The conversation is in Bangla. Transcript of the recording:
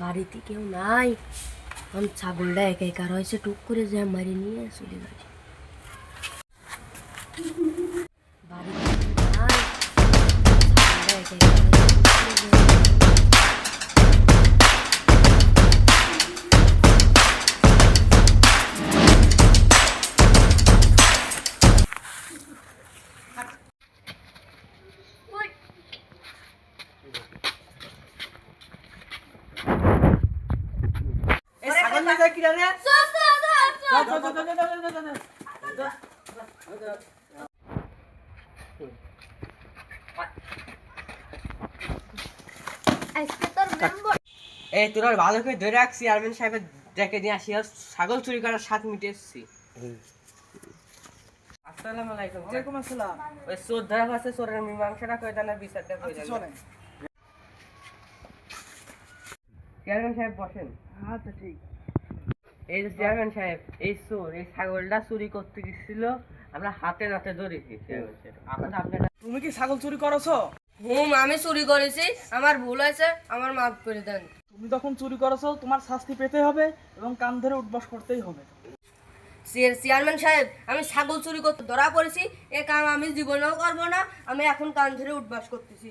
বাড়িতে কেউ নাই, আমি ছাগলটা একা একা রয়েছে, টুক করে যে মারি নিয়ে চলে গেছে। বাড়িতে কেউ নাই, ছাগলটা একা একা রয়েছে, টুক করে যে এই তোরা ভালো করে ধরে রাখছি, চেয়ারম্যান সাহেবের ডেকে নিয়ে আসি, আর ছাগল চুরি করার স্বাদ মিটে এসছি। আসসালামু আলাইকুম। ওয়ালাইকুম আসসালাম। ওই চোর ধরা আছে, চোরের মীমাংসাটা করে দেন, বিচারটা করে দেন। চলেন। চেয়ারম্যান সাহেব বসেন। আচ্ছা ঠিক। এই যে চেয়ারম্যান সাহেব, এই চোর এই ছাগলটা চুরি করতে গেছিল, আমরা হাতে নাতে ধরেছি চেয়ারম্যান সাহেব। এখন আপনারা তুমি কি ছাগল চুরি করেছো? আমি চুরি করেছি, আমার ভুল হয়েছে, আমার মাফ করে দেন। তুমি যখন চুরি করেছো তোমার শাস্তি পেতে হবে এবং কান ধরে উঠবাস করতেই হবে। চেয়ারম্যান সাহেব, আমি ছাগল চুরি করতে ধরা পড়েছি, এ কাম আমি জীবনেও করবো না, আমি এখন কান ধরে উঠবাস করতেছি।